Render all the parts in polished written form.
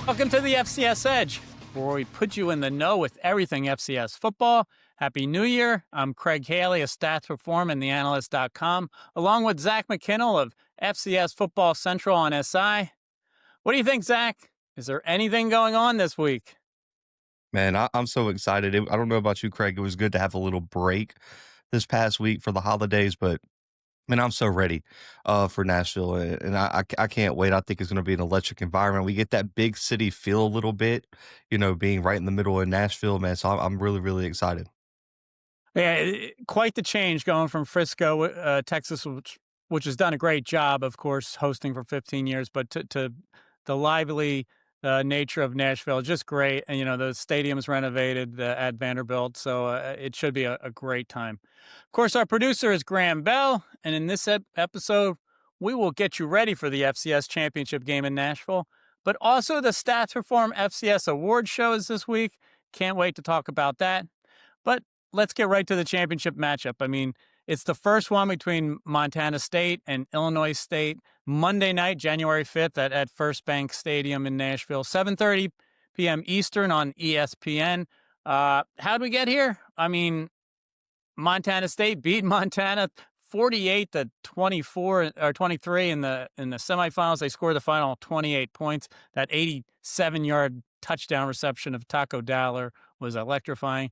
Welcome to the FCS Edge, where we put you in the know with everything FCS football. Happy New Year. I'm Craig Haley of Stats Reform and TheAnalyst.com, along with Zach McKinnell of FCS Football Central on SI. What do you think, Zach? Is there anything going on this week? Man, I'm so excited. I don't know about you, Craig. It was good to have a little break this past week for the holidays, but man, I'm so ready for Nashville, and I can't wait. I think it's going to be an electric environment. We get that big city feel a little bit, being right in the middle of Nashville, man. So I'm really, really excited. Yeah, quite the change going from Frisco, Texas, which has done a great job, of course, hosting for 15 years, but to the lively nature of Nashville, just great. And, the stadium's renovated at Vanderbilt, so it should be a great time. Of course, our producer is Graham Bell, and in this episode, we will get you ready for the FCS Championship game in Nashville, but also the Stats Reform FCS Awards Show is this week. Can't wait to talk about that. But let's get right to the championship matchup. I mean, it's the first one between Montana State and Illinois State, Monday night, January 5th at First Bank Stadium in Nashville, 7:30 p.m. Eastern on ESPN. How'd we get here? I mean, Montana State beat Montana 48-24 or 23 in the semifinals. They scored the final 28 points. That 87-yard touchdown reception of Taco Dowler was electrifying.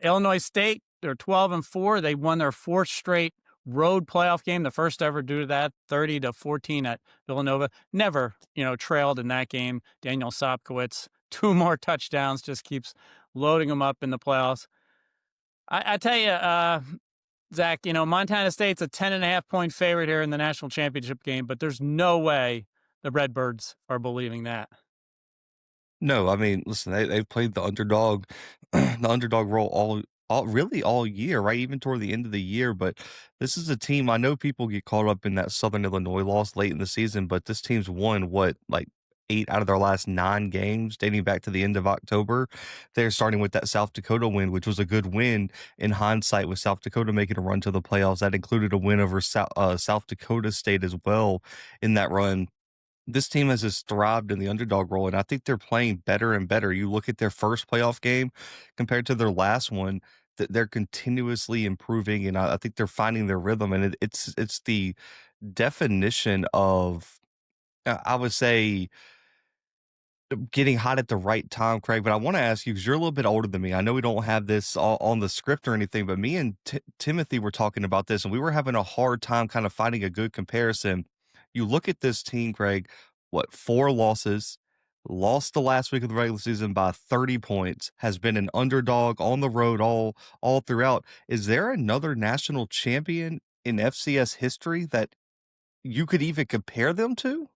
Illinois State, they're 12-4. They won their fourth straight road playoff game, the first ever due to that, 30-14 at Villanova. Never, trailed in that game. Daniel Sopkowitz, 2 more touchdowns, just keeps loading them up in the playoffs. I tell you, Zach, Montana State's a 10.5-point favorite here in the national championship game, but there's no way the Redbirds are believing that. No, I mean, listen, they've played the underdog, the underdog role all year, right? Even toward the end of the year. But this is a team. I know people get caught up in that Southern Illinois loss late in the season, but this team's won like 8 out of their last 9 games, dating back to the end of October. They're starting with that South Dakota win, which was a good win in hindsight, with South Dakota making a run to the playoffs. That included a win over South Dakota State as well in that run. This team has just thrived in the underdog role, and I think they're playing better and better. You look at their first playoff game compared to their last one, that they're continuously improving, and I think they're finding their rhythm. And it's the definition of, I would say, getting hot at the right time, Craig. But I want to ask you, because you're a little bit older than me. I know we don't have this all on the script or anything, but me and Timothy were talking about this, and we were having a hard time kind of finding a good comparison. You look at this team, Craig, 4 losses, lost the last week of the regular season by 30 points, has been an underdog on the road all throughout. Is there another national champion in FCS history that you could even compare them to?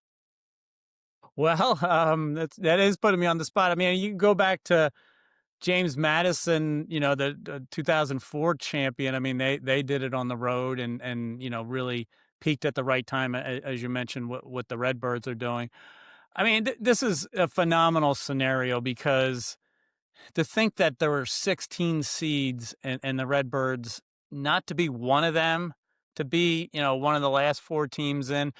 Well, that is putting me on the spot. I mean, you can go back to James Madison, the 2004 champion. I mean, they did it on the road and really peaked at the right time, as you mentioned, what the Redbirds are doing. I mean, this is a phenomenal scenario, because to think that there were 16 seeds and the Redbirds not to be one of them, to be, one of the last 4 teams in,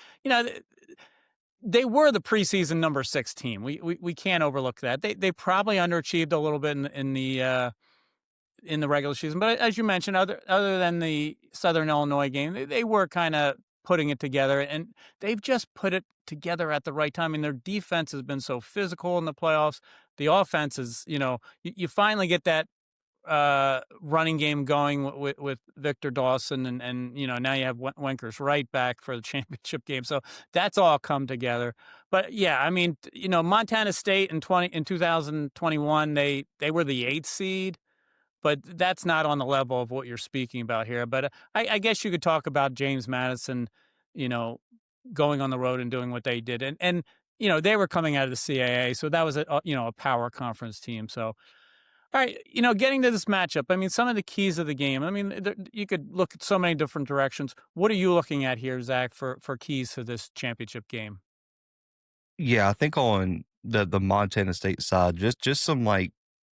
they were the preseason number 6 team. We can't overlook that. They probably underachieved a little bit in the regular season, but as you mentioned, other than the Southern Illinois game, they were kind of putting it together, and they've just put it together at the right time. I mean, their defense has been so physical in the playoffs. The offense is, you finally get that running game going with Victor Dawson, and now you have Wenkers right back for the championship game. So that's all come together. But yeah, I mean, Montana State in 2021, they were the 8th seed, but that's not on the level of what you're speaking about here. But I guess you could talk about James Madison, going on the road and doing what they did, and they were coming out of the CAA, so that was a power conference team. So. All right, getting to this matchup, I mean, some of the keys of the game, I mean, you could look at so many different directions. What are you looking at here, Zach, for keys to this championship game? Yeah, I think on the Montana State side, just some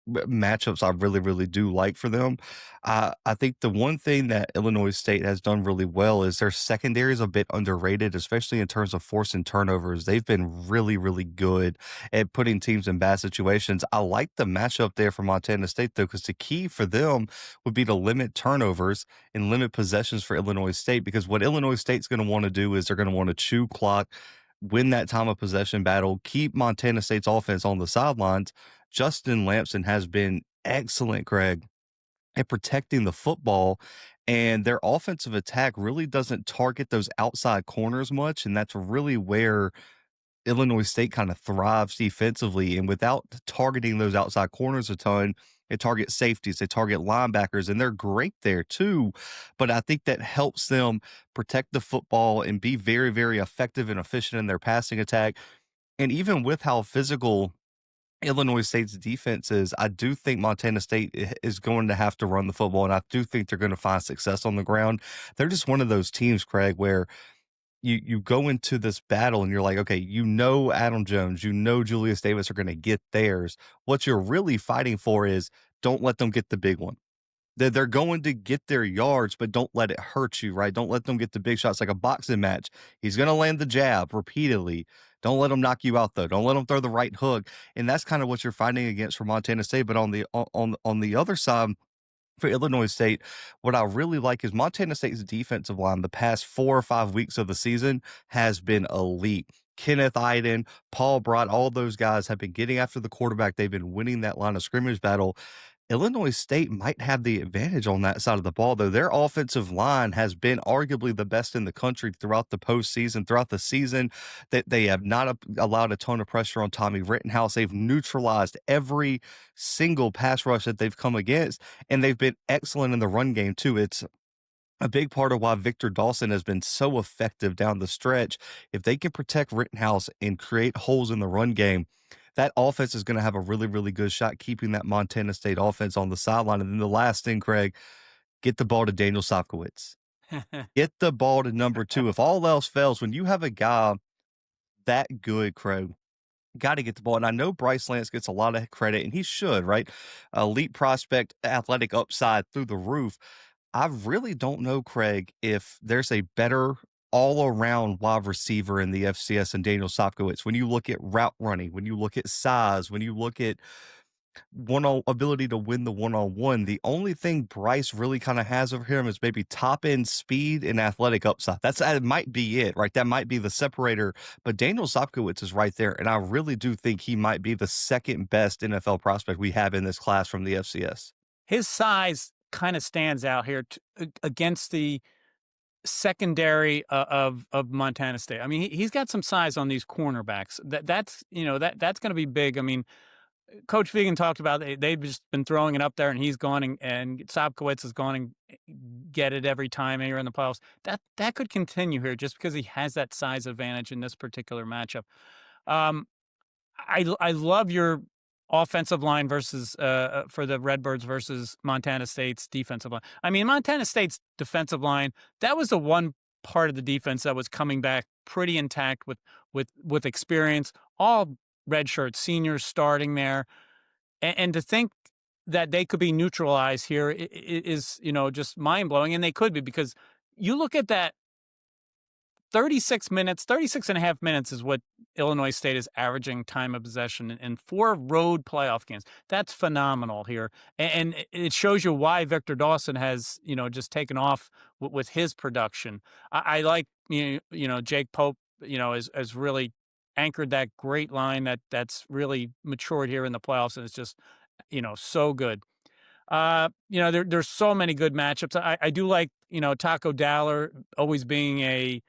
matchups I really, really do like for them. I think the one thing that Illinois State has done really well is their secondary is a bit underrated, especially in terms of forcing turnovers. They've been really, really good at putting teams in bad situations. I like the matchup there for Montana State, though, because the key for them would be to limit turnovers and limit possessions for Illinois State, because what Illinois State's going to want to do is they're going to want to chew clock, win that time of possession battle, keep Montana State's offense on the sidelines. Justin Lampson has been excellent, Craig, at protecting the football, and their offensive attack really doesn't target those outside corners much, and that's really where Illinois State kind of thrives defensively. And without targeting those outside corners a ton, they target safeties, they target linebackers, and they're great there too. But I think that helps them protect the football and be very, very effective and efficient in their passing attack. And even with how physical Illinois State's defense is, I do think Montana State is going to have to run the football, and I do think they're going to find success on the ground. They're just one of those teams, Craig, where you go into this battle and you're like, okay, Adam Jones, Julius Davis are going to get theirs. What you're really fighting for is don't let them get the big one. They're going to get their yards, but don't let it hurt you, right? Don't let them get the big shots like a boxing match. He's going to land the jab repeatedly. Don't let him knock you out, though. Don't let him throw the right hook. And that's kind of what you're fighting against for Montana State. But on the other side, for Illinois State, what I really like is Montana State's defensive line the past 4 or 5 weeks of the season has been elite. Kenneth Iden, Paul Brott, all those guys have been getting after the quarterback. They've been winning that line of scrimmage battle. Illinois State might have the advantage on that side of the ball, though. Their offensive line has been arguably the best in the country throughout the postseason, throughout the season. That they have not allowed a ton of pressure on Tommy Rittenhouse. They've neutralized every single pass rush that they've come against, and they've been excellent in the run game too. It's a big part of why Victor Dawson has been so effective down the stretch. If they can protect Rittenhouse and create holes in the run game, that offense is going to have a really, really good shot keeping that Montana State offense on the sideline. And then the last thing, Craig, get the ball to Daniel Sopkowitz. Get the ball to number 2. If all else fails, when you have a guy that good, Craig, got to get the ball. And I know Bryce Lance gets a lot of credit, and he should, right? Elite prospect, athletic upside through the roof. I really don't know, Craig, if there's a better all-around wide receiver in the FCS than Daniel Sopkowitz. When you look at route running, when you look at size, when you look at ability to win the one-on-one, the only thing Bryce really kind of has over him is maybe top-end speed and athletic upside. That might be it, right? That might be the separator. But Daniel Sopkowitz is right there, and I really do think he might be the second best NFL prospect we have in this class from the FCS. His size kind of stands out here against the secondary of Montana State. I mean, he's got some size on these cornerbacks. That's going to be big. I mean, Coach Vigan talked about they've just been throwing it up there, and he's gone and Sopkowitz has gone and get it every time here in the playoffs. That could continue here just because he has that size advantage in this particular matchup. I love your offensive line versus for the Redbirds versus Montana State's defensive line. I mean, Montana State's defensive line, that was the one part of the defense that was coming back pretty intact with experience. All redshirt seniors starting there, and to think that they could be neutralized here is just mind blowing, and they could be, because you look at that 36 and a half minutes is what Illinois State is averaging time of possession in 4 road playoff games. That's phenomenal here. And it shows you why Victor Dawson has, just taken off with his production. I like, Jake Pope, has really anchored that great line that's really matured here in the playoffs. And it's just, so good. There's so many good matchups. I do like, Taco Dowler always being a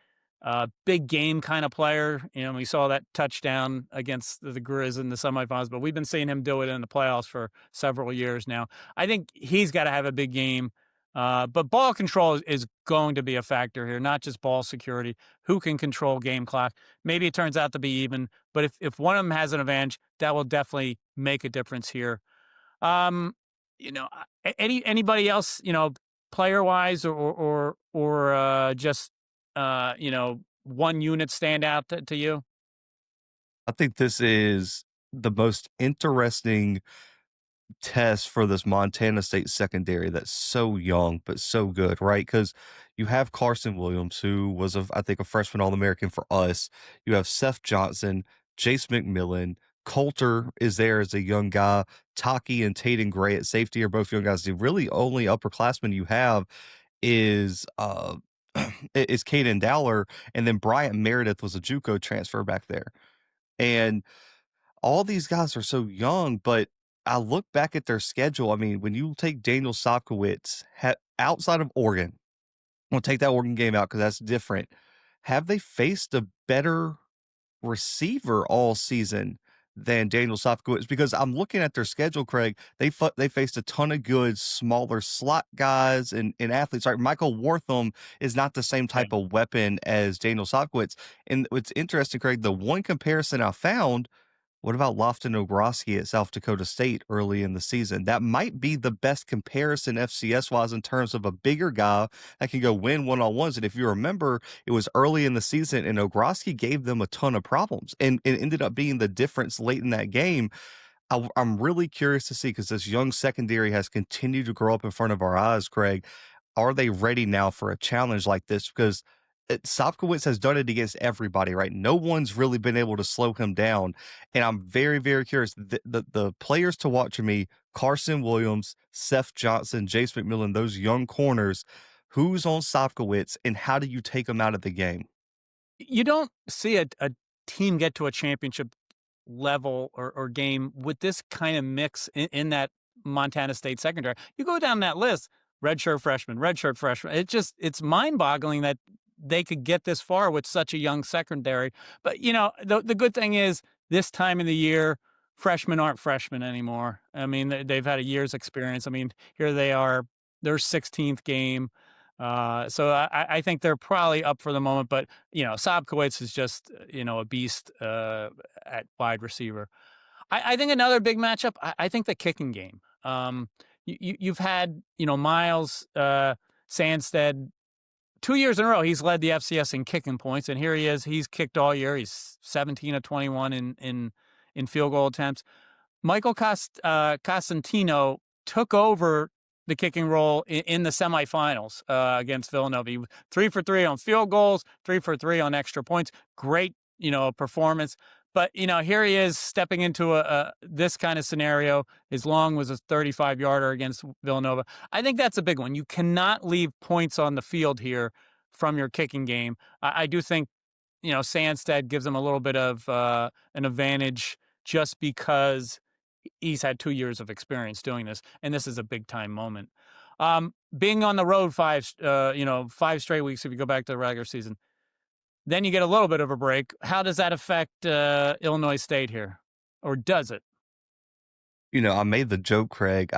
big game kind of player. We saw that touchdown against the Grizz in the semifinals, but we've been seeing him do it in the playoffs for several years now. I think he's got to have a big game. But ball control is going to be a factor here, not just ball security. Who can control game clock? Maybe it turns out to be even, but if one of them has an advantage, that will definitely make a difference here. Anybody else, player wise or just one unit stand out to you? I think this is the most interesting test for this Montana State secondary that's so young but so good, right? Because you have Carson Williams, who was, I think, a freshman All American for us. You have Seth Johnson, Jace McMillan. Coulter is there as a young guy. Taki and Taden Gray at safety are both young guys. The really only upperclassman you have is is Caden Dowler, and then Bryant Meredith was a JUCO transfer back there. And all these guys are so young, but I look back at their schedule. I mean, when you take Daniel Sopkowitz outside of Oregon, we'll take that Oregon game out because that's different. Have they faced a better receiver all season than Daniel Sopkowitz? Because I'm looking at their schedule, Craig. They faced a ton of good smaller slot guys and athletes. Right, Michael Wortham is not the same type of weapon as Daniel Sopkowitz. And what's interesting, Craig, the one comparison I found, what about Lofton Ogroski at South Dakota State early in the season? That might be the best comparison FCS-wise in terms of a bigger guy that can go win one-on-ones. And if you remember, it was early in the season, and Ogroski gave them a ton of problems and it ended up being the difference late in that game. I'm really curious to see, because this young secondary has continued to grow up in front of our eyes, Craig. Are they ready now for a challenge like this? Because Sopkowitz has done it against everybody, right? No one's really been able to slow him down. And I'm very, very curious. The players to watch for me, Carson Williams, Seth Johnson, Jace McMillan, those young corners, who's on Sopkowitz, and how do you take them out of the game? You don't see a team get to a championship level or game with this kind of mix in that Montana State secondary. You go down that list, redshirt freshman, redshirt freshman. It's mind boggling that they could get this far with such a young secondary. But the good thing is this time of the year, freshmen aren't freshmen anymore. I mean, they've had a year's experience. I mean, here they are, their 16th game. So I think they're probably up for the moment, but Sobkowitz is just a beast at wide receiver. I think another big matchup. I think the kicking game. You've had Miles Sandstead 2 years in a row. He's led the FCS in kicking points, and here he is. He's kicked all year. He's 17 of 21 in field goal attempts. Michael Costantino took over the kicking role in the semifinals against Villanova. He was 3 for 3 on field goals, 3 for 3 on extra points. Great, performance. But here he is stepping into this kind of scenario. His long was a 35-yarder against Villanova. I think that's a big one. You cannot leave points on the field here from your kicking game. I do think Sandstead gives him a little bit of an advantage just because he's had 2 years of experience doing this, and this is a big time moment. Being on the road 5 straight weeks, if you go back to the regular season, then you get a little bit of a break. How does that affect Illinois State here, or does it? I made the joke, Craig.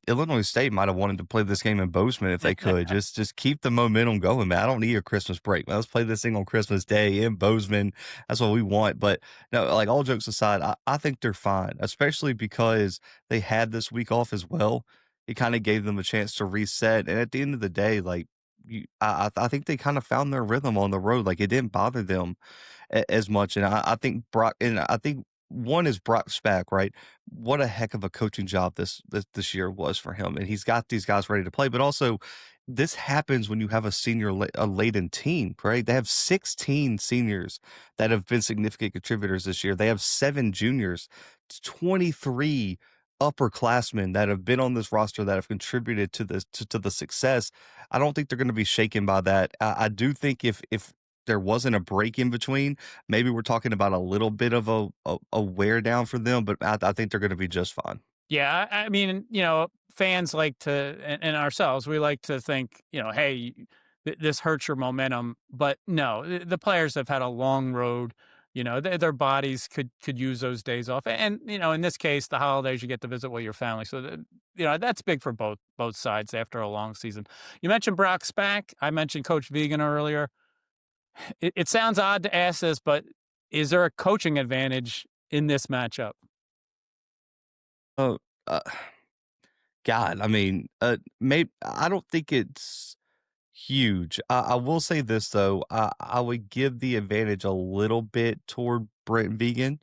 Illinois State might have wanted to play this game in Bozeman if they could. Just keep the momentum going, man. I don't need a Christmas break, man. Let's play this thing on Christmas Day in Bozeman. That's what we want. But no, like, all jokes aside, I think they're fine, especially because they had this week off as well. It kind of gave them a chance to reset. And at the end of the day, like, I think they kind of found their rhythm on the road. Like, it didn't bother them as much. And I think one is Brock Spack, right? What a heck of a coaching job this year was for him, and he's got these guys ready to play. But also, this happens when you have a laden team, right? They have 16 seniors that have been significant contributors this year. They have 7 juniors, 23 upperclassmen that have been on this roster that have contributed to this to the success. I don't think they're going to be shaken by that. I do think if there wasn't a break in between, maybe we're talking about a little bit of a wear down for them, but I think they're going to be just fine. Yeah, I mean, fans like to, and ourselves, we like to think, hey, this hurts your momentum. But no, the players have had a long road. Their bodies could use those days off. And, in this case, the holidays, you get to visit with your family. So, that's big for both sides after a long season. You mentioned Brock Spack. I mentioned Coach Vegan earlier. It sounds odd to ask this, but is there a coaching advantage in this matchup? Oh, God, I mean, maybe I don't think it's huge. I will say this though, I would give the advantage a little bit toward Brent Vegan,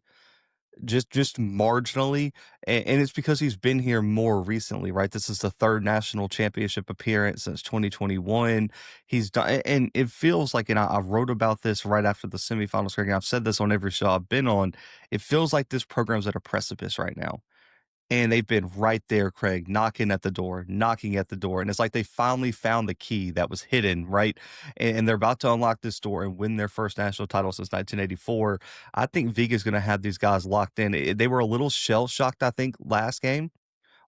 just marginally, and it's because he's been here more recently, right? This is the third national championship appearance since 2021. He's done, and it feels like, and I wrote about this right after the semifinals, Greg, and I've said this on every show I've been on. It feels like this program's at a precipice right now. And they've been right there, Craig, knocking at the door. And it's like they finally found the key that was hidden, right? And they're about to unlock this door and win their first national title since 1984. I think Viga's going to have these guys locked in. They were a little shell shocked, I think, last game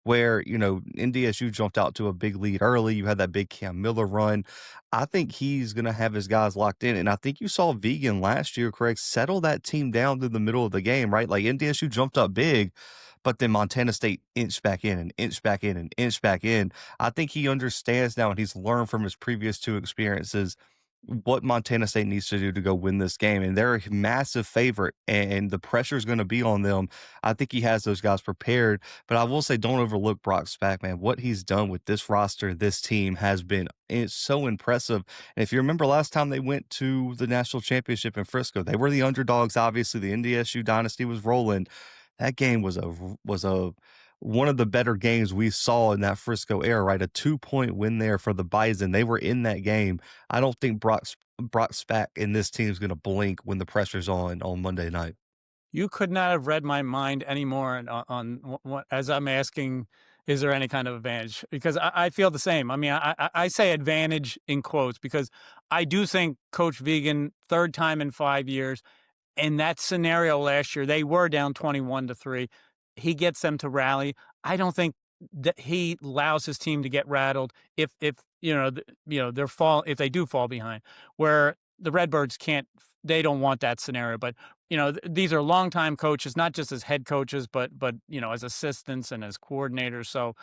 where, NDSU jumped out to a big lead early. You had that big Cam Miller run. I think he's going to have his guys locked in. And I think you saw Vegan last year, Craig, settle that team down through the middle of the game, right? Like NDSU jumped up big, but then Montana State inched back in and inched back in and inched back in. I think he understands now and he's learned from his previous two experiences what Montana State needs to do to go win this game. And they're a massive favorite, and the pressure is going to be on them. I think he has those guys prepared. But I will say, don't overlook Brock Spack, man. What he's done with this roster, this team has been it's so impressive. And if you remember last time they went to the national championship in Frisco, they were the underdogs. Obviously, the NDSU dynasty was rolling. That game was a one of the better games we saw in that Frisco era, right? A 2-point win there for the Bison. They were in that game. I don't think Brock Spack and this team is going to blink when the pressure's on Monday night. You could not have read my mind anymore on what, as I'm asking, is there any kind of advantage? Because I feel the same. I mean, I say advantage in quotes because I do think Coach Vegan, third time in 5 years, in that scenario last year, they were down 21-3. He gets them to rally. I don't think that he allows his team to get rattled if if they do fall behind, where the Redbirds can't. They don't want that scenario. But these are longtime coaches, not just as head coaches, but as assistants and as coordinators. So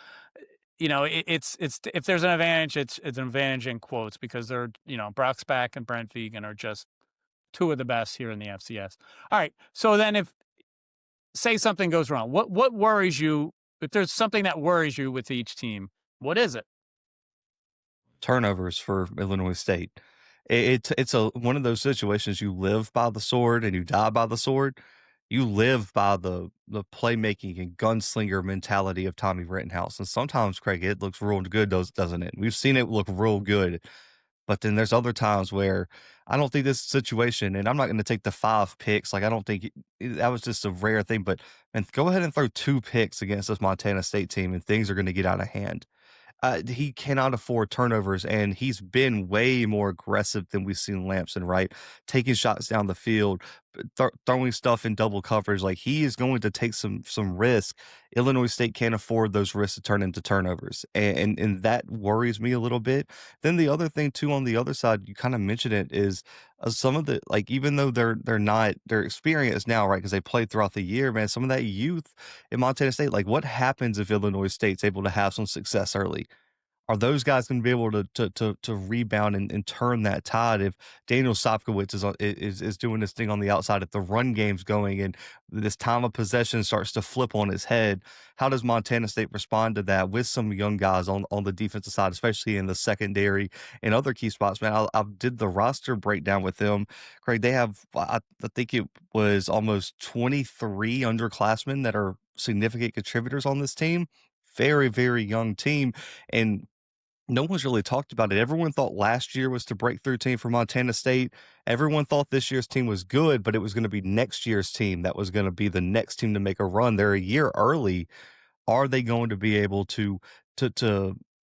it's if there's an advantage, it's an advantage in quotes because they're Brock Spack and Brent Vegan are just two of the best here in the FCS. All right. So then if say something goes wrong, what worries you? If there's something that worries you with each team, what is it? Turnovers for Illinois State. It's a one of those situations you live by the sword and you die by the sword. You live by the playmaking and gunslinger mentality of Tommy Rittenhouse. And sometimes, Craig, it looks real good, doesn't it? We've seen it look real good. But then there's other times where I don't think this situation, and I'm not going to take the 5 picks. Like, I don't think that was just a rare thing. But and go ahead and throw 2 picks against this Montana State team, and things are going to get out of hand. He cannot afford turnovers, and he's been way more aggressive than we've seen Lampson, right? Taking shots down the field, throwing stuff in double coverage. Like, he is going to take some risk. Illinois State can't afford those risks to turn into turnovers, and that worries me a little bit. Then the other thing too, on the other side, you kind of mentioned it, is some of the, like, even though they're experienced now, right? Because they played throughout the year, man. Some of that youth in Montana State, like, what happens if Illinois State's able to have some success early? Are those guys going to be able to rebound and turn that tide if Daniel Sopkowitz is doing this thing on the outside, if the run game's going and this time of possession starts to flip on its head? How does Montana State respond to that with some young guys on the defensive side, especially in the secondary and other key spots? Man, I did the roster breakdown with them. Craig, they have, I think it was almost 23 underclassmen that are significant contributors on this team. Very, very young team. And no one's really talked about it. Everyone thought last year was the breakthrough team for Montana State. Everyone thought this year's team was good, but it was going to be next year's team that was going to be the next team to make a run. They're a year early. Are they going to be able to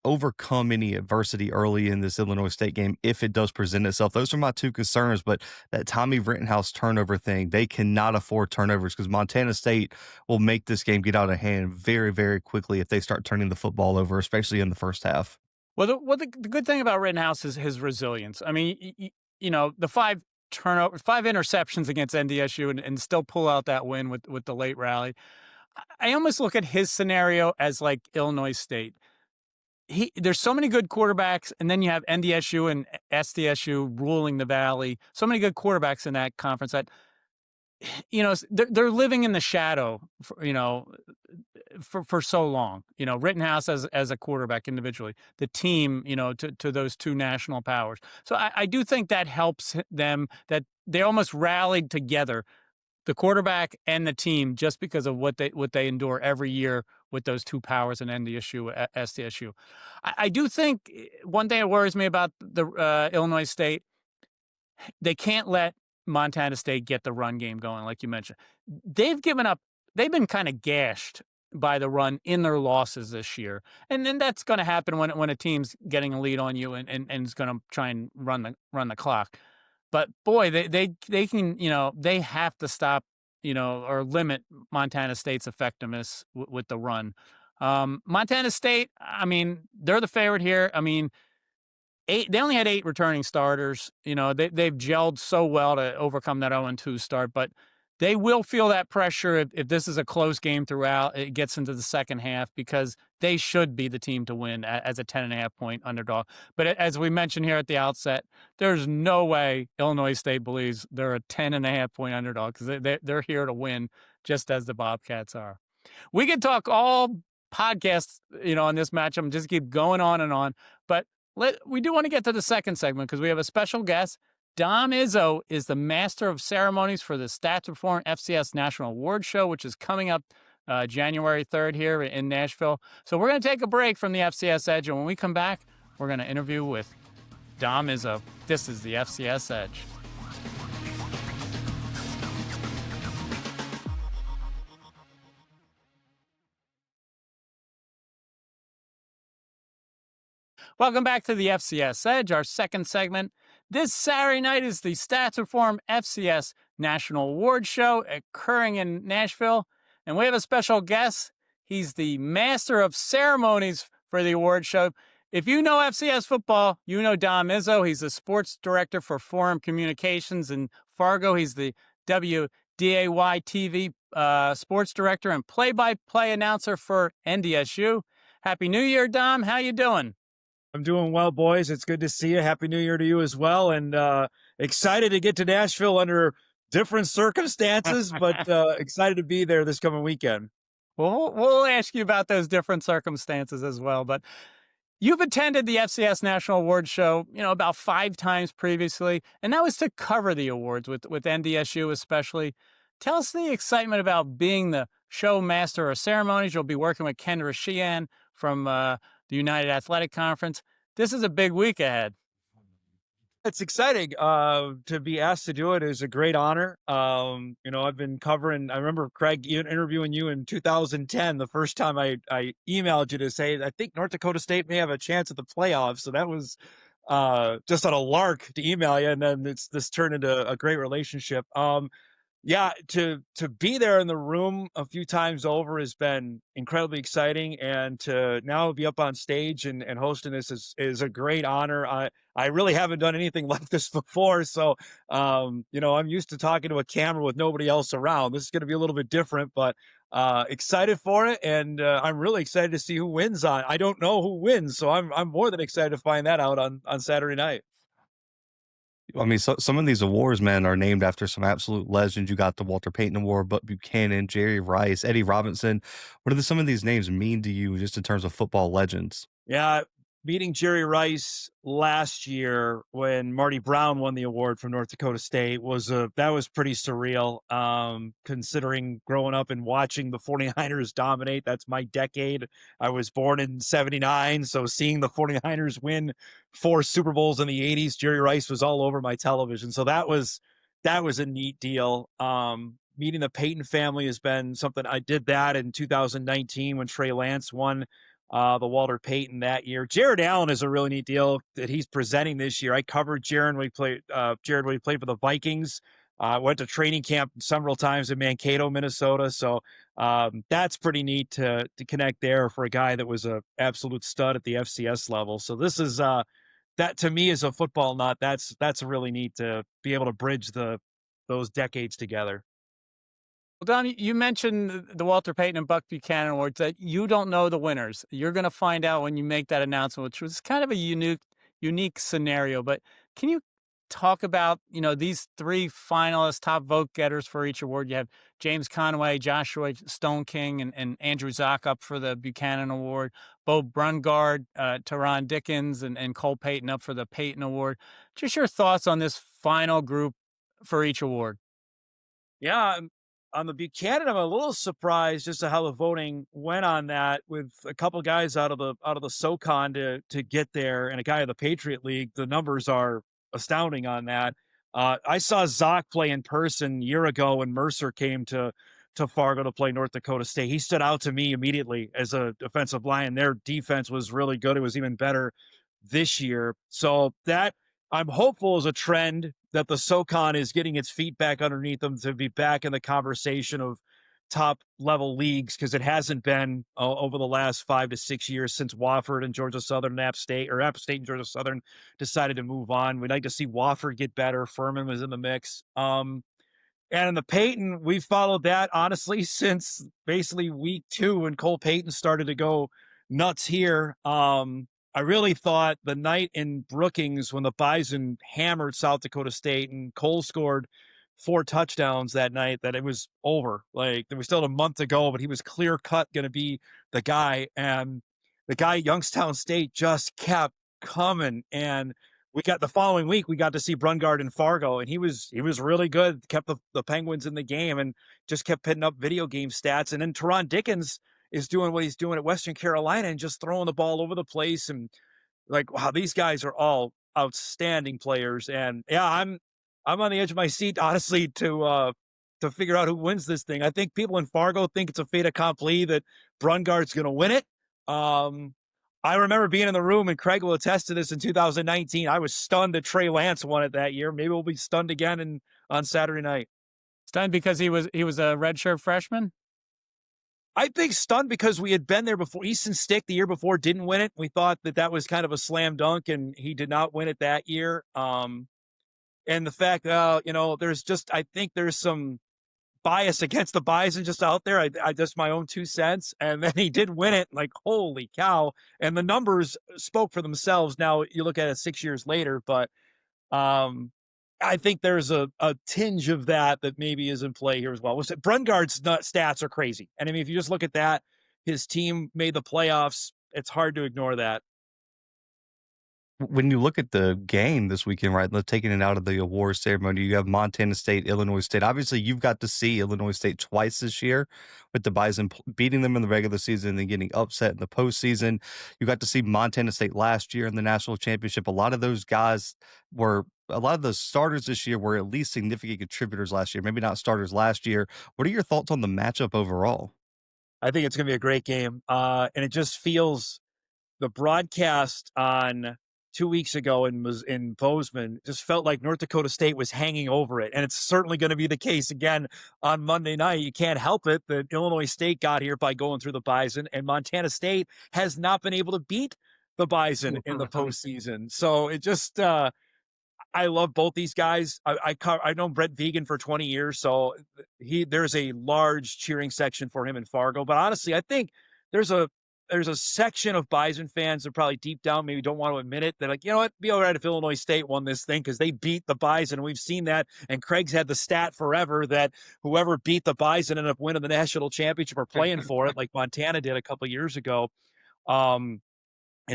overcome any adversity early in this Illinois State game if it does present itself? Those are my 2 concerns. But that Tommy Rittenhouse turnover thing, they cannot afford turnovers because Montana State will make this game get out of hand very, very quickly if they start turning the football over, especially in the first half. Well, the good thing about Rittenhouse is his resilience. I mean, the 5 interceptions against NDSU and still pull out that win with the late rally. I almost look at his scenario as like Illinois State. There's so many good quarterbacks, and then you have NDSU and SDSU ruling the Valley. So many good quarterbacks in that conference that they're living in the shadow for so long. Rittenhouse as a quarterback individually, the team, to those 2 national powers. So I do think that helps them, that they almost rallied together the quarterback and the team, just because of what they endure every year with those two powers and NDSU, SDSU. I do think one thing that worries me about the Illinois State, they can't let Montana State get the run game going, like you mentioned. They've given up. They've been kind of gashed by the run in their losses this year, and then that's going to happen when a team's getting a lead on you and is going to try and run the clock. But boy, they can, they have to stop, or limit Montana State's effectiveness with the run. Montana State, I mean, they're the favorite here. I mean, they only had 8 returning starters. They've gelled so well to overcome that 0-2 start, but they will feel that pressure if this is a close game throughout. It gets into the second half, because they should be the team to win as a 10.5-point underdog. But as we mentioned here at the outset, there's no way Illinois State believes they're a 10.5-point underdog, because they're here to win, just as the Bobcats are. We could talk all podcasts, on this matchup and just keep going on and on, but we do want to get to the second segment, because we have a special guest. Dom Izzo is the master of ceremonies for the Stats Reform FCS National Awards Show, which is coming up January 3rd here in Nashville. So we're going to take a break from the FCS Edge, and when we come back, we're going to interview with Dom Izzo. This is the FCS Edge. Welcome back to the FCS Edge, our second segment. This Saturday night is the Stats Reform FCS National Awards Show occurring in Nashville, and we have a special guest. He's the master of ceremonies for the awards show. If you know FCS football, you know Dom Izzo. He's the sports director for Forum Communications in Fargo. He's the WDAY TV sports director and play-by-play announcer for NDSU. Happy New Year, Dom. How you doing? I'm doing well, boys. It's good to see you. Happy New Year to you as well. And excited to get to Nashville under different circumstances, but excited to be there this coming weekend. Well, we'll ask you about those different circumstances as well. But you've attended the FCS National Awards Show, about 5 times previously, and that was to cover the awards with NDSU especially. Tell us the excitement about being the show master of ceremonies. You'll be working with Kendra Sheehan from the United Athletic Conference. This is a big week ahead. It's exciting to be asked to do it. Is a great honor. I've been covering. I remember Craig interviewing you in 2010. The first time I emailed you to say I think North Dakota State may have a chance at the playoffs. So that was just on a lark to email you, and then this turned into a great relationship. Yeah, to be there in the room a few times over has been incredibly exciting, and to now be up on stage and hosting this is a great honor. I really haven't done anything like this before, so I'm used to talking to a camera with nobody else around. This is going to be a little bit different, but excited for it, and I'm really excited to see who wins on. I don't know who wins, so I'm more than excited to find that out on Saturday night. I mean, some of these awards, man, are named after some absolute legends. You got the Walter Payton Award, but Buchanan, Jerry Rice, Eddie Robinson. What do some of these names mean to you just in terms of football legends? Yeah, meeting Jerry Rice last year when Marty Brown won the award from North Dakota State was pretty surreal. Considering growing up and watching the 49ers dominate, that's my decade. I was born in 79, so seeing the 49ers win 4 Super Bowls in the 80s, Jerry Rice was all over my television. So that was a neat deal. Meeting the Payton family has been something. I did that in 2019 when Trey Lance won the Walter Payton that year. Jared Allen is a really neat deal that he's presenting this year. I covered Jared when he played for the Vikings. Went to training camp several times in Mankato, Minnesota. So that's pretty neat to connect there for a guy that was a absolute stud at the FCS level. So this is that to me as a football nut. That's really neat to be able to bridge those decades together. Well, Don, you mentioned the Walter Payton and Buck Buchanan Awards that you don't know the winners. You're going to find out when you make that announcement, which was kind of a unique scenario. But can you talk about, these 3 finalists, top vote getters for each award? You have James Conway, Joshua Stone King, and Andrew Zock up for the Buchanan Award, Bo Brungard, Teron Dickens, and Cole Payton up for the Payton Award. Just your thoughts on this final group for each award. Yeah, on the Buchanan, I'm a little surprised just to how the voting went on that, with a couple guys out of the SoCon to get there, and a guy of the Patriot League. The numbers are astounding on that. I saw Zoc play in person a year ago when Mercer came to Fargo to play North Dakota State. He stood out to me immediately as a defensive lion. Their defense was really good. It was even better this year. So that, I'm hopeful, is a trend that the SoCon is getting its feet back underneath them to be back in the conversation of top level leagues, because it hasn't been over the last 5 to 6 years since Wofford and Georgia Southern and App State, or App State and Georgia Southern, decided to move on. We'd like to see Wofford get better. Furman was in the mix. And in the Payton, we followed that honestly since basically week 2 when Cole Payton started to go nuts here. I really thought the night in Brookings when the Bison hammered South Dakota State and Cole scored 4 touchdowns that night, that it was over. Like, there was still a month to go, but he was clear cut going to be the guy. And the guy at Youngstown State just kept coming. And we got, the following week, we got to see Brungard in Fargo, and he was really good, kept the Penguins in the game, and just kept pitting up video game stats. And then Teron Dickens is doing what he's doing at Western Carolina and just throwing the ball over the place. And like, wow, these guys are all outstanding players. And yeah, I'm on the edge of my seat, honestly, to figure out who wins this thing. I think people in Fargo think it's a fait accompli that Brungard's going to win it. I remember being in the room, and Craig will attest to this, in 2019. I was stunned that Trey Lance won it that year. Maybe we'll be stunned again on Saturday night. Stunned because he was a redshirt freshman? I think stunned because we had been there before. Easton Stick the year before didn't win it. We thought that was kind of a slam dunk, and he did not win it that year. And the fact, I think there's some bias against the Bison just out there. I just, my own 2 cents. And then he did win it. Like, holy cow. And the numbers spoke for themselves. Now you look at it 6 years later, but I think there's a tinge of that maybe is in play here as well. Brungard's stats are crazy. And I mean, if you just look at that, his team made the playoffs. It's hard to ignore that. When you look at the game this weekend, right, taking it out of the awards ceremony, you have Montana State, Illinois State. Obviously, you've got to see Illinois State twice this year, with the Bison beating them in the regular season and then getting upset in the postseason. You got to see Montana State last year in the national championship. A lot of the starters this year were at least significant contributors last year, maybe not starters last year. What are your thoughts on the matchup overall? I think it's going to be a great game. And it just feels, the broadcast on 2 weeks ago in Bozeman just felt like North Dakota State was hanging over it. And it's certainly going to be the case again on Monday night. You can't help it that Illinois State got here by going through the Bison, and Montana State has not been able to beat the Bison in the postseason. So it just, I love both these guys. I know Brett Vegan for 20 years, so there's a large cheering section for him in Fargo. But honestly, I think there's a section of Bison fans that probably deep down maybe don't want to admit it. They're like, you know what, be all right if Illinois State won this thing because they beat the Bison. We've seen that, and Craig's had the stat forever that whoever beat the Bison ended up winning the national championship or playing for it, like Montana did a couple of years ago. And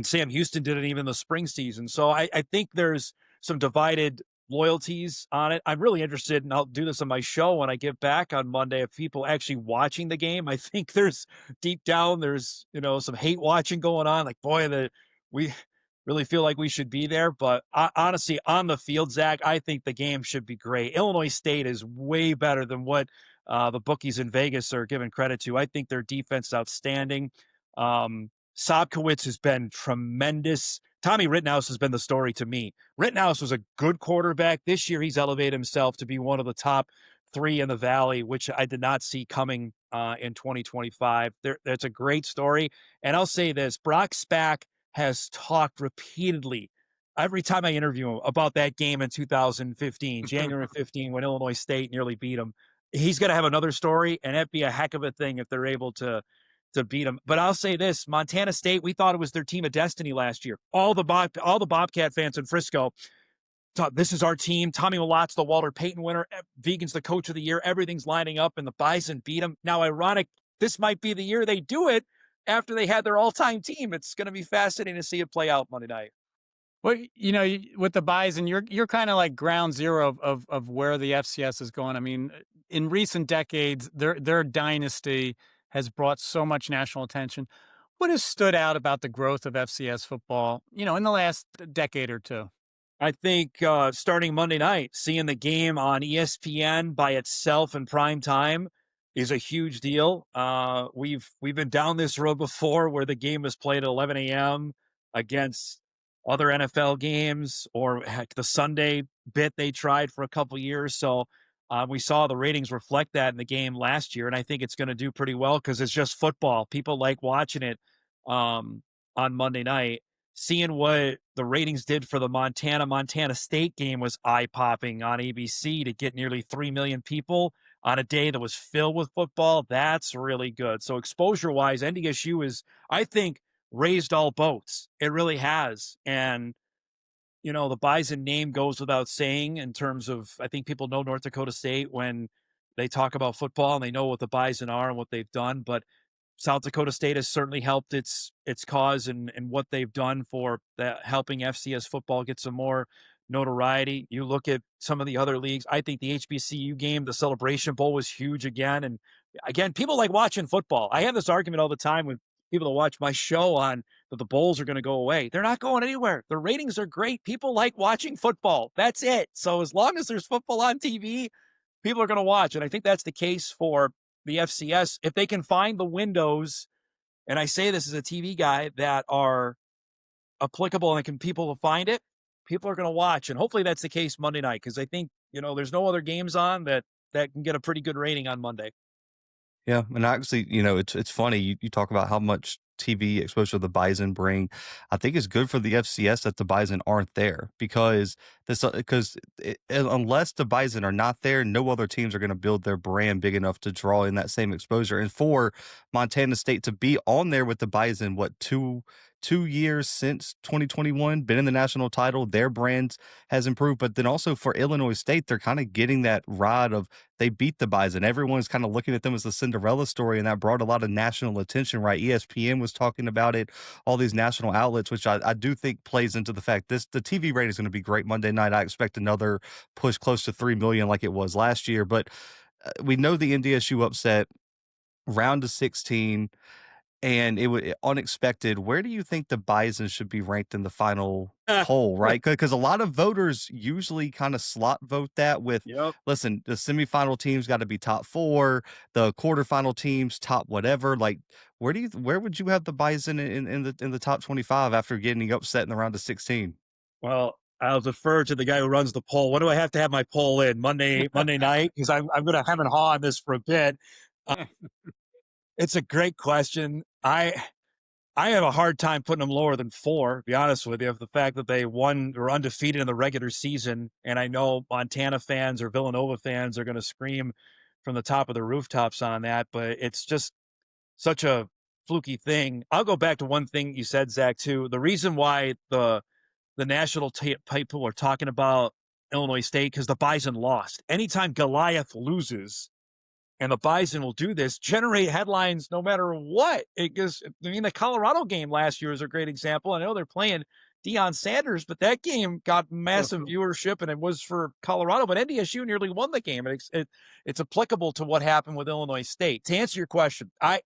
Sam Houston did it even in the spring season. So I think there's some divided loyalties on it. I'm really interested, and I'll do this on my show when I get back on Monday, of people actually watching the game. I think there's deep down, there's, some hate watching going on. Like, boy, we really feel like we should be there. But honestly, on the field, Zach, I think the game should be great. Illinois State is way better than what the bookies in Vegas are giving credit to. I think their defense is outstanding. Sobkowitz has been tremendous. Tommy Rittenhouse has been the story to me. Rittenhouse was a good quarterback. This year, he's elevated himself to be one of the top 3 in the Valley, which I did not see coming in 2025. That's a great story. And I'll say this, Brock Spack has talked repeatedly every time I interview him about that game in 2015, January 15, when Illinois State nearly beat him. He's going to have another story, and that'd be a heck of a thing if they're able to beat them. But I'll say this, Montana State, we thought it was their team of destiny last year. All the Bobcat fans in Frisco thought, this is our team. Tommy Malot's the Walter Payton winner. Vegan's the coach of the year. Everything's lining up, and the Bison beat them. Now, ironic, this might be the year they do it after they had their all-time team. It's going to be fascinating to see it play out Monday night. Well, with the Bison, you're kind of like ground zero of where the FCS is going. I mean, in recent decades, their dynasty has brought so much national attention. What has stood out about the growth of FCS football, in the last decade or two? I think starting Monday night, seeing the game on ESPN by itself in prime time is a huge deal. We've been down this road before where the game was played at 11 a.m. against other NFL games, or heck, the Sunday bit they tried for a couple years. So we saw the ratings reflect that in the game last year, and I think it's going to do pretty well because it's just football. People like watching it on Monday night. Seeing what the ratings did for the Montana State game was eye popping on ABC to get nearly 3 million people on a day that was filled with football. That's really good. So exposure wise, NDSU is, I think, raised all boats. It really has. And, the Bison name goes without saying in terms of, I think people know North Dakota State when they talk about football and they know what the Bison are and what they've done. But South Dakota State has certainly helped its cause and what they've done for helping FCS football get some more notoriety. You look at some of the other leagues. I think the HBCU game, the Celebration Bowl, was huge again. And again, people like watching football. I have this argument all the time with people that watch my show on that the bowls are going to go away. They're not going anywhere. The ratings are great. People like watching football. That's it. So as long as there's football on TV, people are going to watch. And I think that's the case for the FCS. If they can find the windows, and I say this as a TV guy, that are applicable and people will find it, people are going to watch. And hopefully that's the case Monday night, because I think, there's no other games on that can get a pretty good rating on Monday. Yeah, and actually, it's funny you talk about how much TV exposure the Bison bring. I think it's good for the FCS that the Bison aren't there because unless the Bison are not there, no other teams are going to build their brand big enough to draw in that same exposure. And for Montana State to be on there with the Bison, what two years since 2021, been in the national title, their brand has improved. But then also for Illinois State, they're kind of getting that ride of they beat the Bison. Everyone's kind of looking at them as the Cinderella story, and that brought a lot of national attention, right? ESPN was talking about it, all these national outlets, which I do think plays into the fact the TV rating is going to be great Monday night. I expect another push close to 3 million like it was last year, but we know the NDSU upset, round of 16, and it was unexpected. Where do you think the Bison should be ranked in the final poll, right? Because a lot of voters usually kind of slot vote that with, Yep. listen, the semifinal teams got to be top 4, the quarterfinal teams top whatever. Like, where would you have the Bison in the top 25 after getting upset in the round of 16? Well, I'll defer to the guy who runs the poll. When do I have to have my poll in Monday night? Because I'm going to hem and haw on this for a bit. It's a great question. I have a hard time putting them lower than 4, to be honest with you. The fact that they were undefeated in the regular season, and I know Montana fans or Villanova fans are going to scream from the top of the rooftops on that, but it's just such a fluky thing. I'll go back to one thing you said, Zach, too. The reason why the national people are talking about Illinois State, because the Bison lost. Anytime Goliath loses, and the Bison will do this, generate headlines no matter what. The Colorado game last year is a great example. I know they're playing Deion Sanders, but that game got massive viewership, and it was for Colorado. But NDSU nearly won the game. It's applicable to what happened with Illinois State. To answer your question, I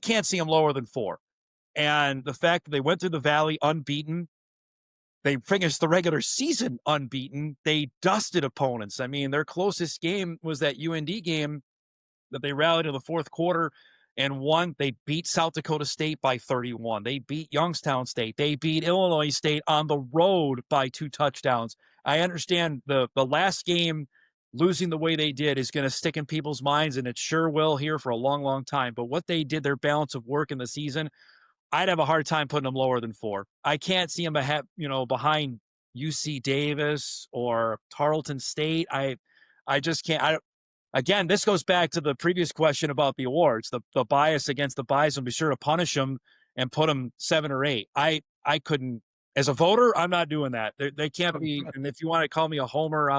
can't see them lower than 4. And the fact that they went through the Valley unbeaten, they finished the regular season unbeaten. They dusted opponents. I mean, their closest game was that UND game that they rallied in the fourth quarter and won. They beat South Dakota State by 31. They beat Youngstown State. They beat Illinois State on the road by 2 touchdowns. I understand the last game, losing the way they did, is going to stick in people's minds, and it sure will here for a long, long time. But what they did, their balance of work in the season, I'd have a hard time putting them lower than 4. I can't see them behind UC Davis or Tarleton State. I just can't. Again, this goes back to the previous question about the awards, the bias against the Bison. Be sure to punish them and put them 7 or 8. I couldn't, as a voter, I'm not doing that. They can't be. And if you want to call me a homer,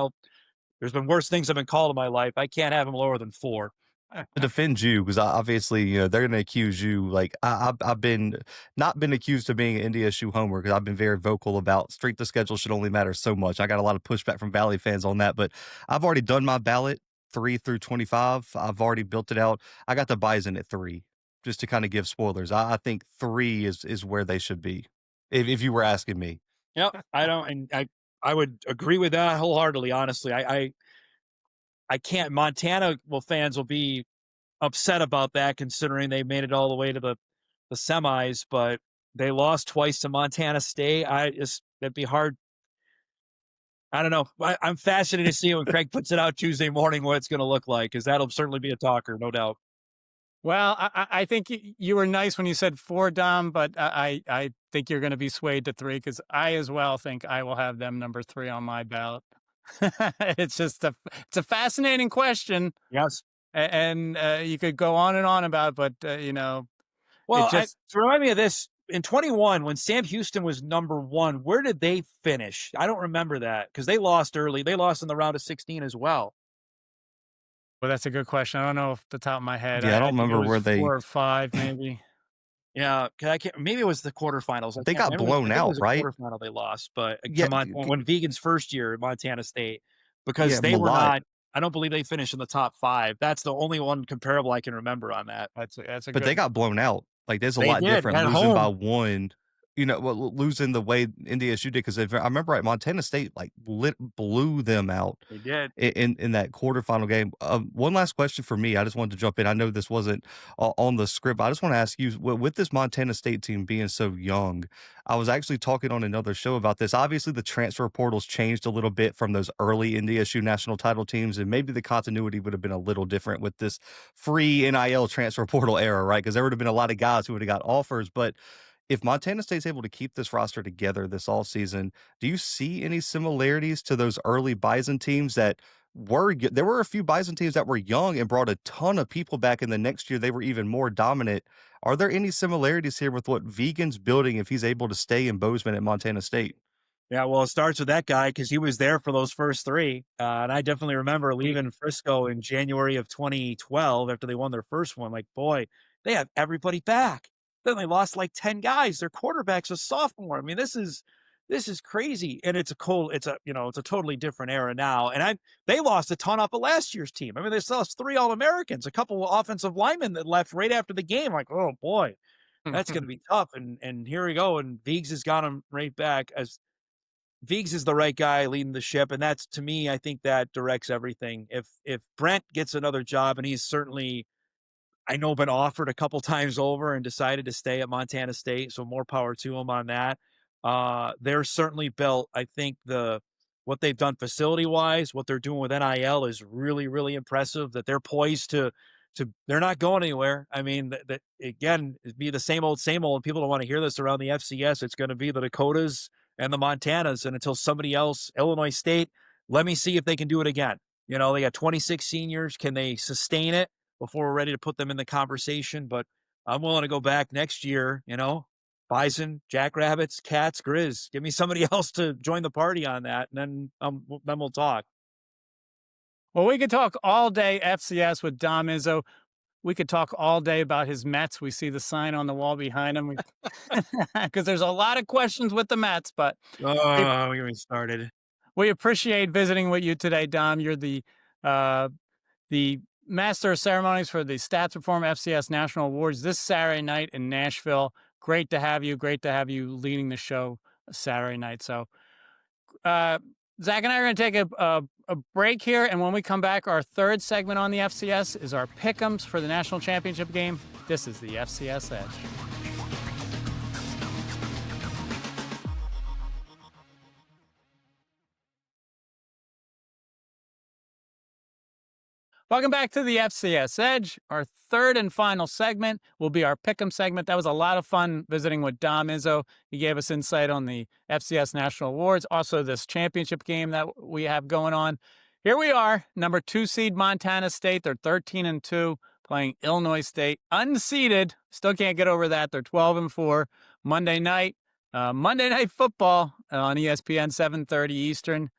there's been worse things I've been called in my life. I can't have them lower than 4. To defend you, because obviously, they're going to accuse you. Like I've been not been accused of being an NDSU homer because I've been very vocal about strength of schedule should only matter so much. I got a lot of pushback from Valley fans on that, but I've already done my ballot. 3 through 25. I've already built it out. I got the Bison at 3, just to kind of give spoilers. I think 3 is where they should be, if you were asking me. Yep. I don't, and I would agree with that wholeheartedly. Honestly, I can't. Montana fans will be upset about that, considering they made it all the way to the semis, but they lost twice to Montana State. It'd be hard. I don't know. I'm fascinated to see when Craig puts it out Tuesday morning what it's going to look like, because that'll certainly be a talker, no doubt. Well, I think you were nice when you said 4, Dom, but I think you're going to be swayed to 3, because I as well think I will have them number 3 on my ballot. It's just it's a fascinating question. Yes. And you could go on and on about it, but Well, to remind me of this. In 21, when Sam Houston was number 1, where did they finish? I don't remember that, because they lost early. They lost in the round of 16 as well. Well, that's a good question. I don't know off the top of my head. Yeah, I don't think it remember was where they 4 or 5, maybe. Yeah, because I can't. Maybe it was the quarterfinals. They got blown I think it out, was a right? quarterfinal they lost, but Yeah, when Vegan's first year at Montana State, because yeah, they were Malott. not. I don't believe they finished in the top 5. That's the only one comparable I can remember on that. That's a But good. they got blown out. Like, there's a They lot did, different at losing by home. 1, losing the way NDSU did, because if I remember right, Montana State, like, blew them out They did. in that quarterfinal game. One last question for me. I just wanted to jump in. I know this wasn't on the script, but I just want to ask you, with this Montana State team being so young, I was actually talking on another show about this. Obviously, the transfer portal's changed a little bit from those early NDSU national title teams, and maybe the continuity would have been a little different with this free NIL transfer portal era, right? Because there would have been a lot of guys who would have got offers. But if Montana State's able to keep this roster together this all season, do you see any similarities to those early Bison teams that there were a few Bison teams that were young and brought a ton of people back, and the next year they were even more dominant? Are there any similarities here with what Vegan's building if he's able to stay in Bozeman at Montana State? Yeah, well, it starts with that guy, because he was there for those first 3. And I definitely remember leaving Frisco in January of 2012 after they won their first one. Like, boy, they have everybody back. Then they lost like 10 guys. Their quarterback's a sophomore. I mean, this is crazy. And it's a totally different era now. And they lost a ton off of last year's team. I mean, they lost 3 All-Americans, a couple of offensive linemen that left right after the game. Like, oh boy, that's going to be tough. And here we go. And Viggs has got them right back. As Viggs is the right guy leading the ship, and that's, to me, I think that directs everything. If Brent gets another job, and he's certainly, I know, been offered a couple times over and decided to stay at Montana State, so more power to him on that. They're certainly built. I think what they've done facility-wise, what they're doing with NIL is really, really impressive, that they're poised to they're not going anywhere. I mean, that again, it'd be the same old, and people don't want to hear this around the FCS. It's going to be the Dakotas and the Montanas, and until somebody else, Illinois State, let me see if they can do it again. They got 26 seniors. Can they sustain it before we're ready to put them in the conversation? But I'm willing to go back next year, Bison, Jackrabbits, Cats, Grizz. Give me somebody else to join the party on that, and then we'll talk. Well, we could talk all day FCS with Dom Izzo. We could talk all day about his Mets. We see the sign on the wall behind him, because there's a lot of questions with the Mets. But we're getting started. We appreciate visiting with you today, Dom. You're the master of ceremonies for the Stats Reform FCS National Awards this Saturday night in Nashville. Great to have you. Great to have you leading the show Saturday night. So, Zach and I are going to take a break here, and when we come back, our third segment on the FCS is our pick'ems for the national championship game. This is the FCS Edge. Welcome back to the FCS Edge. Our third and final segment will be our Pick'em segment. That was a lot of fun visiting with Dom Izzo. He gave us insight on the FCS National Awards, also this championship game that we have going on. Here we are, number 2 seed Montana State. They're 13-2, playing Illinois State, unseeded. Still can't get over that. They're 12-4. Monday night football on ESPN, 7:30 Eastern.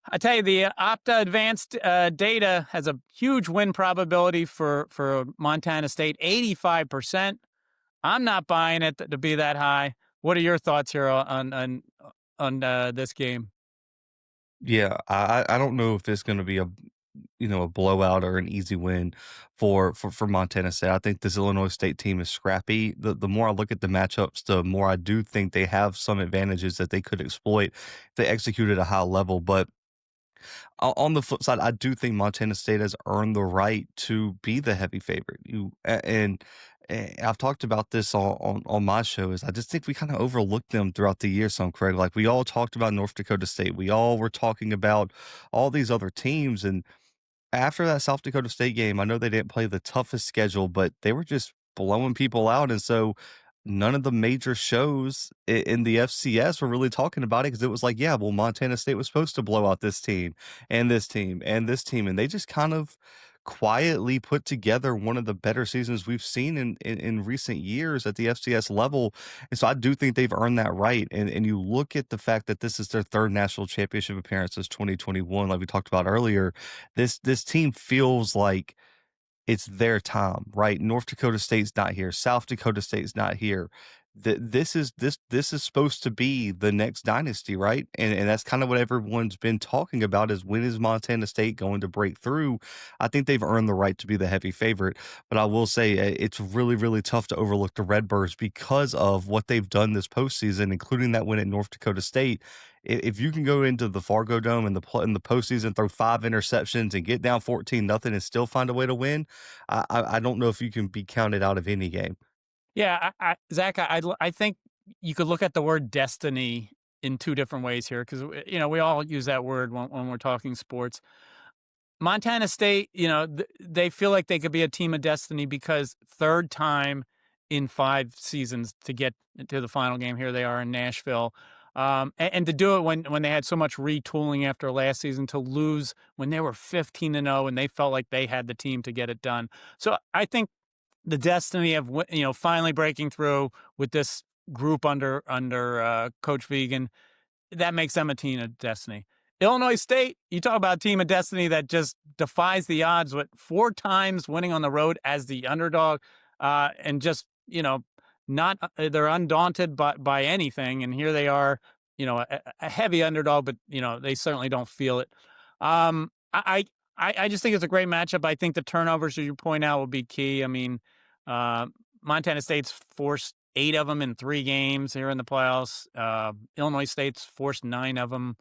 I tell you, the Opta Advanced data has a huge win probability for Montana State, 85%. I'm not buying it to be that high. What are your thoughts here on this game? Yeah, I don't know if it's going to be a blowout or an easy win for Montana State. I think this Illinois State team is scrappy. The more I look at the matchups, the more I do think they have some advantages that they could exploit if they execute at a high level. But on the flip side, I do think Montana State has earned the right to be the heavy favorite. I've talked about this on my show. Is I just think we kind of overlooked them throughout the year. Some Craig, like we all talked about North Dakota State, we all were talking about all these other teams, and after that South Dakota State game, I know they didn't play the toughest schedule, but they were just blowing people out, and so none of the major shows in the FCS were really talking about it because it was like, yeah, well, Montana State was supposed to blow out this team and this team and this team, and they just kind of quietly put together one of the better seasons we've seen in recent years at the FCS level. And so I do think they've earned that right. And you look at the fact that this is their third national championship appearance since 2021, like we talked about earlier. This team feels like it's their time, right? North Dakota State's not here. South Dakota State's not here. This is supposed to be the next dynasty, right? And that's kind of what everyone's been talking about is when is Montana State going to break through? I think they've earned the right to be the heavy favorite, but I will say it's really, really tough to overlook the Redbirds because of what they've done this postseason, including that win at North Dakota State. If you can go into the Fargo Dome in the postseason, throw 5 interceptions and get down 14-0 and still find a way to win, I don't know if you can be counted out of any game. Yeah, Zach, I think you could look at the word destiny in two different ways here because we all use that word when we're talking sports. Montana State, they feel like they could be a team of destiny because third time in 5 seasons to get to the final game. Here they are in Nashville. And to do it when they had so much retooling after last season, to lose when they were 15-0 and they felt like they had the team to get it done. So I think the destiny of finally breaking through with this group under Coach Vegan, that makes them a team of destiny. Illinois State, you talk about a team of destiny that just defies the odds with 4 times winning on the road as the underdog, and just not they're undaunted by anything, and here they are, a heavy underdog, but they certainly don't feel it. I just think it's a great matchup. I think the turnovers, as you point out, will be key. I mean, Montana State's forced 8 of them in 3 games here in the playoffs. Illinois State's forced 9 of them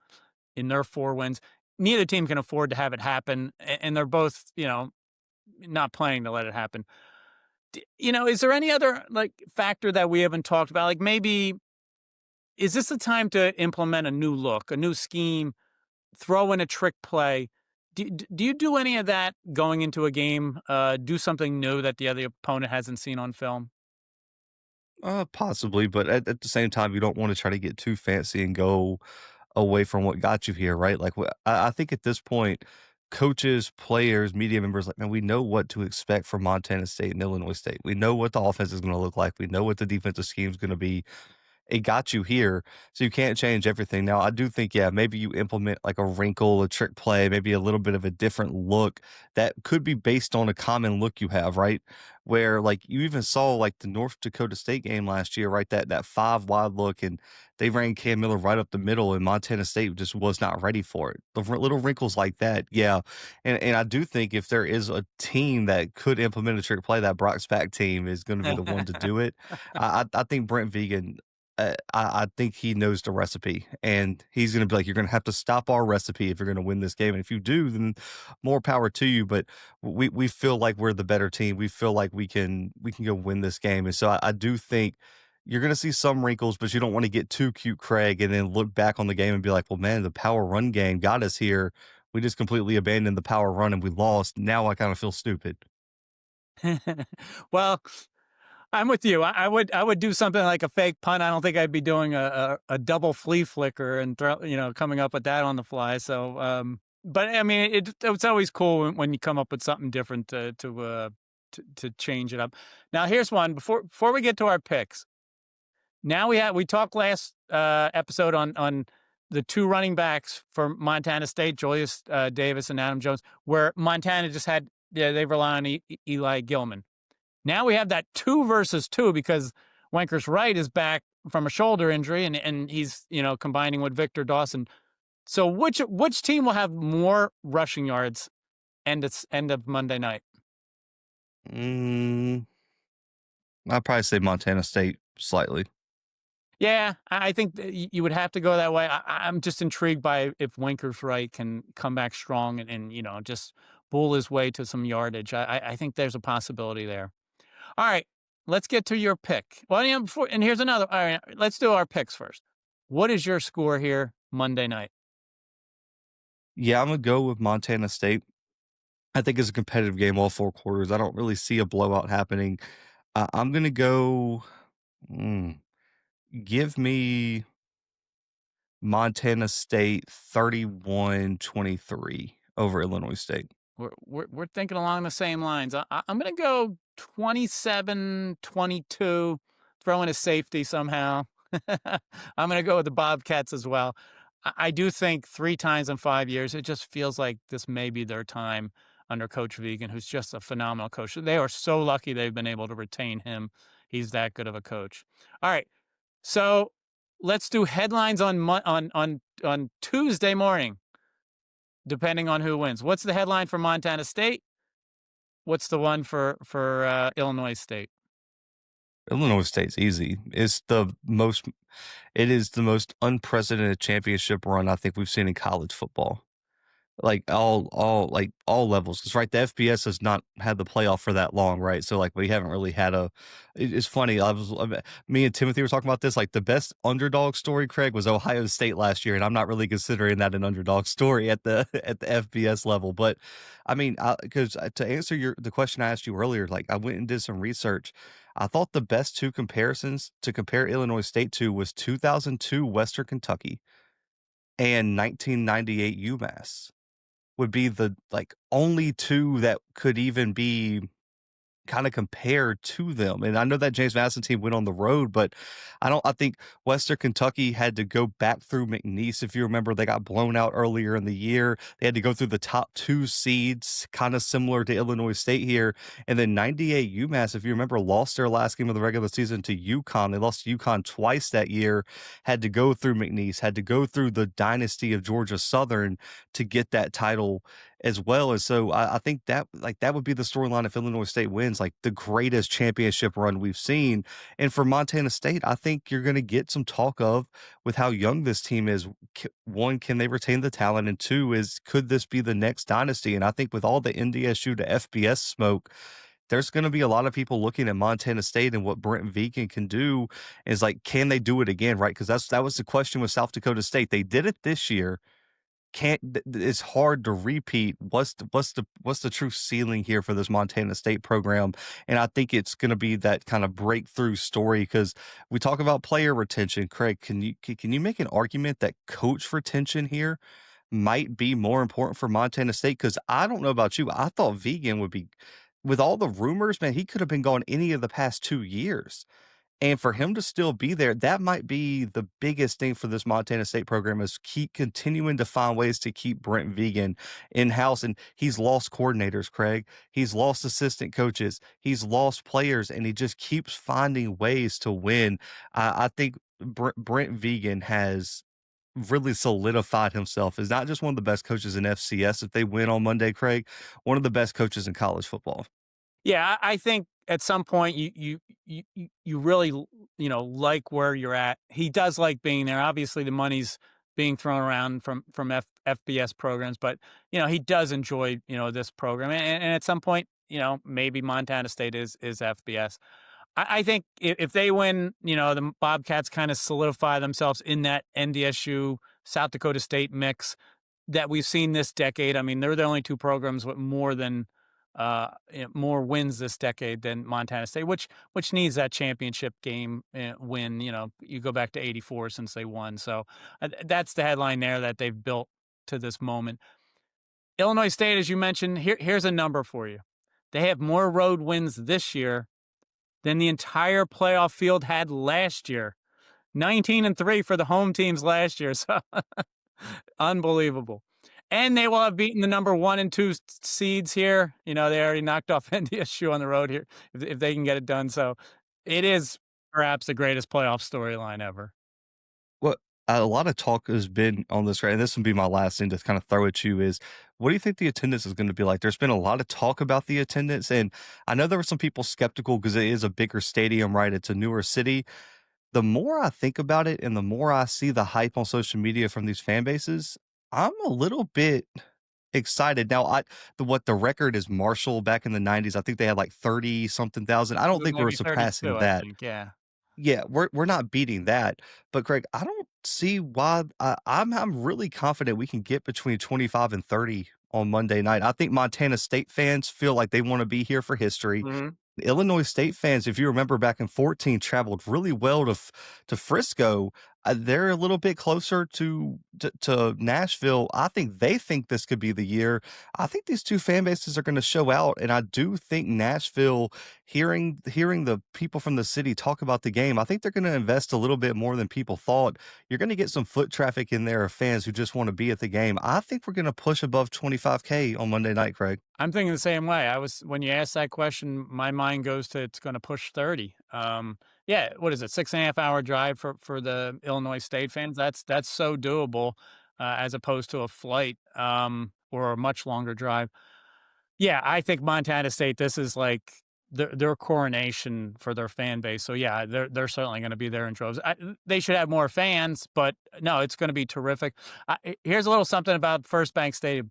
in their 4 wins. Neither team can afford to have it happen, and they're both, not playing to let it happen. Is there any other factor that we haven't talked about? Like maybe, is this the time to implement a new look, a new scheme, throw in a trick play? Do you do any of that going into a game? Do something new that the other opponent hasn't seen on film? Possibly, but at the same time, you don't want to try to get too fancy and go away from what got you here, right? Like, I think at this point, coaches, players, media members, like, man, we know what to expect from Montana State and Illinois State. We know what the offense is going to look like. We know what the defensive scheme is going to be. It got you here, so you can't change everything. Now, I do think, yeah, maybe you implement like a wrinkle, a trick play, maybe a little bit of a different look that could be based on a common look you have, right? Where like you even saw like the North Dakota State game last year, right? That 5 wide look, and they ran Cam Miller right up the middle, and Montana State just was not ready for it. The little wrinkles like that, yeah. And I do think if there is a team that could implement a trick play, that Brock Spack team is going to be the one to do it. I think Brent Vegan, I think he knows the recipe, and he's going to be like, you're going to have to stop our recipe if you're going to win this game. And if you do, then more power to you. But we feel like we're the better team. We feel like we can go win this game. And so I do think you're going to see some wrinkles, but you don't want to get too cute, Craig, and then look back on the game and be like, well, man, the power run game got us here. We just completely abandoned the power run and we lost. Now I kind of feel stupid. Well, I'm with you. I would do something like a fake punt. I don't think I'd be doing a double flea flicker and coming up with that on the fly. So, but I mean, it's always cool when you come up with something different to change it up. Now, here's one before we get to our picks. Now we talked last episode on the 2 running backs for Montana State, Julius Davis and Adam Jones, where Montana just had they rely on Eli Gilman. Now we have that 2 versus 2 because Wenkers Wright is back from a shoulder injury and he's, combining with Victor Dawson. So which team will have more rushing yards end of Monday night? Mm, I'd probably say Montana State slightly. Yeah, I think that you would have to go that way. I'm just intrigued by if Winker's right can come back strong and just bull his way to some yardage. I think there's a possibility there. All right, let's get to your pick. Well, and here's another. All right, let's do our picks first. What is your score here Monday night? Yeah, I'm gonna go with Montana State. I think it's a competitive game all 4 quarters. I don't really see a blowout happening. I'm gonna go. Mm, give me Montana State 31-23 over Illinois State. We're thinking along the same lines. I'm going to go 27-22, throw in a safety somehow. I'm going to go with the Bobcats as well. I do think 3 times in 5 years, it just feels like this may be their time under Coach Vegan, who's just a phenomenal coach. They are so lucky they've been able to retain him. He's that good of a coach. All right, so let's do headlines on Tuesday morning, depending on who wins. What's the headline for Montana State? What's the one for Illinois State? Illinois State's easy. It is the most unprecedented championship run I think we've seen in college football. Like all levels. Because right, the FBS has not had the playoff for that long, right? So like we haven't really had it's funny. Me and Timothy were talking about this. Like the best underdog story, Craig, was Ohio State last year, and I'm not really considering that an underdog story at the at the FBS level. But I mean, because to answer the question I asked you earlier, like I went and did some research. I thought the best 2 comparisons to compare Illinois State to was 2002 Western Kentucky and 1998 UMass would be the, like, only 2 that could even be kinda compared to them, and I know that James Madison team went on the road, but I think Western Kentucky had to go back through McNeese. If you remember, they got blown out earlier in the year. They had to go through the top 2 seeds, kinda similar to Illinois State here, and then 98 UMass, if you remember, lost their last game of the regular season to UConn. They lost to UConn twice that year, had to go through McNeese, had to go through the dynasty of Georgia Southern to get that title as well. And so I think that that would be the storyline if Illinois State wins, like the greatest championship run we've seen. And for Montana State, I think you're going to get some talk of with how young this team is. One, can they retain the talent? And 2 is, could this be the next dynasty? And I think with all the NDSU to FBS smoke, there's going to be a lot of people looking at Montana State and what Brent Vegan can do is like, can they do it again? Right. Because that was the question with South Dakota State. They did it this year. It's hard to repeat. What's the true ceiling here for this Montana State program? And I think it's going to be that kind of breakthrough story because we talk about player retention. Craig, can you make an argument that coach retention here might be more important for Montana State? Because I don't know about you, I thought Vegan would be, with all the rumors, man, he could have been gone any of the past 2 years. And for him to still be there, that might be the biggest thing for this Montana State program is keep continuing to find ways to keep Brent Vegan in-house. And he's lost coordinators, Craig. He's lost assistant coaches. He's lost players, and he just keeps finding ways to win. I think Brent Vegan has really solidified himself as not just one of the best coaches in FCS if they win on Monday, Craig, one of the best coaches in college football. Yeah, I think at some point you really like where you're at. He does like being there. Obviously, the money's being thrown around from FBS programs, but he does enjoy this program. And at some point, maybe Montana State is FBS. I think if they win, the Bobcats kind of solidify themselves in that NDSU South Dakota State mix that we've seen this decade. I mean, they're the only 2 programs with more than more wins this decade than Montana State, which needs that championship game win. You go back to '84 since they won. So that's the headline there that they've built to this moment. Illinois State, as you mentioned, here's a number for you. They have more road wins this year than the entire playoff field had last year. 19-3 for the home teams last year. So unbelievable. And they will have beaten the number 1 and 2 seeds here. They already knocked off NDSU on the road here if they can get it done. So it is perhaps the greatest playoff storyline ever. Well, A lot of talk has been on this, right? And this would be my last thing to kind of throw at you is what do you think the attendance is going to be like? There's been a lot of talk about the attendance, and I know there were some people skeptical because it is a bigger stadium, right? It's a newer city. The more I think about it and the more I see the hype on social media from these fan bases, I'm a little bit excited. Now, what the record is Marshall back in the 90s. I think they had like 30 something thousand. I don't think we're Maybe surpassing 32, I that. think. Yeah. Yeah, we're not beating that, but Greg, I don't see why I'm really confident we can get between 25 and 30 on Monday night. I think Montana State fans feel like they want to be here for history. Mhm. The Illinois State fans, if you remember back in 14, traveled really well to Frisco. They're a little bit closer to Nashville. I think this could be the year. I think these two fan bases are going to show out, and I do think Nashville, hearing the people from the city talk about the game, I think they're going to invest a little bit more than people thought. You're going to get some foot traffic in there of fans who just want to be at the game. I think we're going to push above 25K on Monday night, Craig. I'm thinking the same way. When you ask that question, my mind goes to it's going to push 30. Yeah, what is it? 6.5 hour drive for the Illinois State fans. That's so doable, as opposed to a flight, or a much longer drive. Yeah, I think Montana State, this is like their coronation for their fan base. So yeah, they're certainly going to be there in droves. They should have more fans, but no, it's going to be terrific. Here's a little something about First Bank Stadium.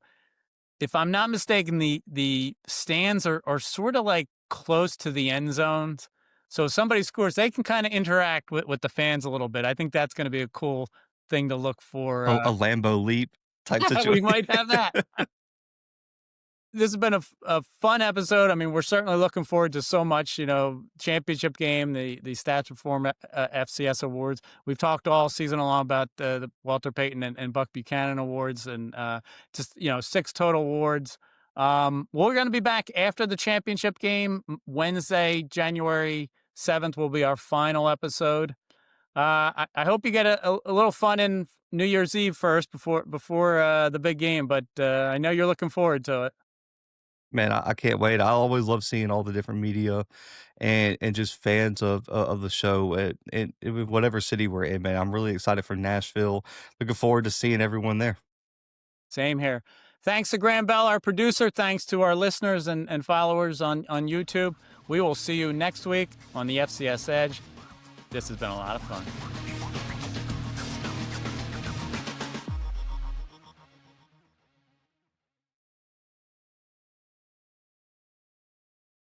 If I'm not mistaken, the stands are sort of like close to the end zones. So if somebody scores, they can kind of interact with the fans a little bit. I think that's going to be a cool thing to look for. A Lambo leap type We situation. might have that. This has been a fun episode. I mean, we're certainly looking forward to so much, championship game, the Stats Reform FCS Awards. We've talked all season long about the Walter Payton and Buck Buchanan Awards, and just, 6 total awards. We're going to be back after the championship game. Wednesday, January 7th will be our final episode. I hope you get a little fun in New Year's Eve first before the big game, but I know you're looking forward to it. Man, I can't wait. I always love seeing all the different media and just fans of the show in whatever city we're in, man. I'm really excited for Nashville. Looking forward to seeing everyone there. Same here. Thanks to Graham Bell, our producer. Thanks to our listeners and followers on YouTube. We will see you next week on the FCS Edge. This has been a lot of fun.